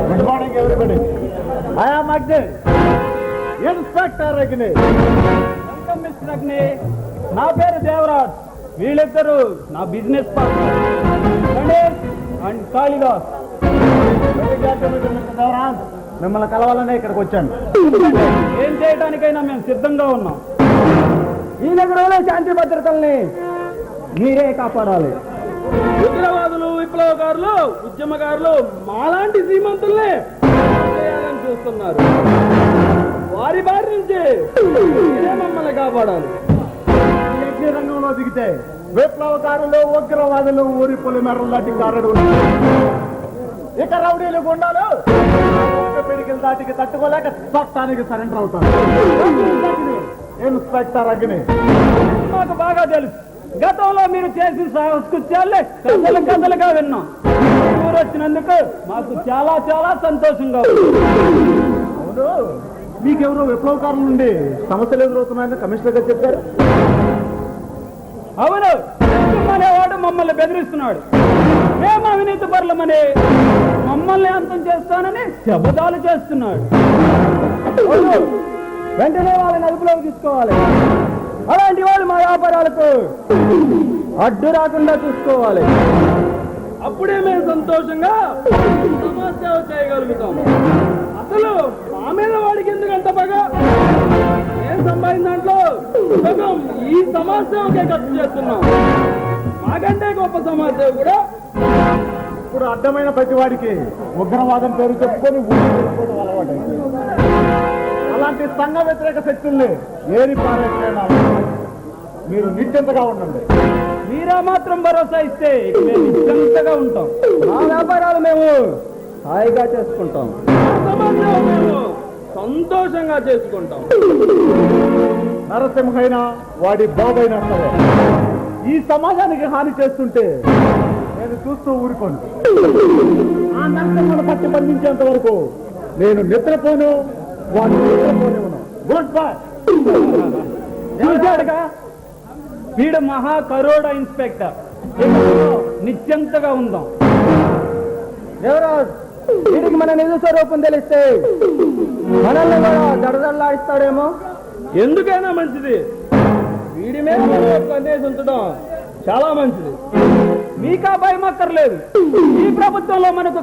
Good morning everybody. I am Agni, inspector Agni. Welcome mister Agni. నా పేరు దేవరాజ్. వీళ్ళిద్దరు నా business partner Ganesh and Kalidas. Devaraj, మిమ్మల్ని కలవాలనే ఇక్కడికి వచ్చాను. ఏం చేయడానికైనా మేము సిద్ధంగా ఉన్నాం. ఈ నగరంలో శాంతి భద్రతల్ని మీరే కాపాడాలి. ఉగ్రవాదులు, విప్లవకారులు, ఉద్యమకారులు మాలాంటి శ్రీమంతుల్ని చేయాలని చూస్తున్నారు. వారి బారి నుంచి మీరే మమ్మల్ని కాపాడాలి. ఈ రంగంలో దిగితే విప్లవకారులు, ఉగ్రవాదులు ఊరి పులి మెర్రలు లాంటి కారడు. ఇక రౌడీలు, గుండాలు పిడికిల దాటికి తట్టుకోలేక చట్టానికి సరెండర్ అవుతారు. ఇన్స్పెక్టర్ అగ్ని. మాకు బాగా తెలుసు. గతంలో మీరు చేసిన సాంస్కృత్యాలే కథలు కథలుగా విన్నాం. ఊరు వచ్చినందుకు మాకు చాలా చాలా సంతోషంగా ఉంది. అవును, మీకెవరో విప్లవకారుల నుండి సమస్యలు ఎదురవుతున్నాయని కమిషనర్ గారు చెప్పారు. అవును, అనేవాడు మమ్మల్ని బెదిరిస్తున్నాడు. మేము అవినీతి పరులమని మమ్మల్ని అంతం చేస్తానని శపథాలు చేస్తున్నాడు. వెంటనే వాళ్ళని అదుపులోకి తీసుకోవాలి. అలాంటి వాళ్ళు మా వ్యాపారాలకు అడ్డు రాకుండా చూసుకోవాలి. అప్పుడే మేము సంతోషంగా సమాజసేవ చేయగలుగుతాం. అసలు మా మీద వాడికి ఎందుకంత బాగా నేను సంపాదించిన దాంట్లో సగం ఈ సమాజసేవకే ఖర్చు చేస్తున్నాం. మాకంటే గొప్ప సమాజసేవ కూడా ఇప్పుడు అడ్డమైన ప్రతి వాడికి ఉగ్రవాదం పేరు చెప్పుకొని ఊరిపోవడం అలవాటు. అలాంటి సంఘ వ్యతిరేక శక్తుల్ని ఏరి పారేట్లేనా మీరు నిశ్చింతగా ఉండండి. మీరా మాత్రం భరోసా ఇస్తే మేము నిశ్చింతగా ఉంటాం. మా వ్యాపారాలు మేము హాయిగా చేసుకుంటాం. సమాజం మేము సంతోషంగా చేసుకుంటాం. నరసింహైనా వాడి బాబైనా సరే ఈ సమాజానికి హాని చేస్తుంటే నేను చూస్తూ ఊరుకోను. ఆ నరసింహను పట్టి బంధించేంత వరకు నేను నిద్రపోను, వాడు నిద్రపోనివ్వను. Good bye. చూశాడుగా, వీడు మహా కరోడ ఇన్స్పెక్టర్. నిశ్చింతగా ఉందాం. దేవరాజ్, వీడికి మన నిజ స్వరూపం తెలిస్తే మనల్ని కూడా దడదల్లాడిస్తాడేమో. ఎందుకైనా మంచిది వీడి మీద కన్నేసి ఉంచడం చాలా మంచిది. మీకా భయం అక్కర్లేదు. ఈ ప్రభుత్వంలో మనకు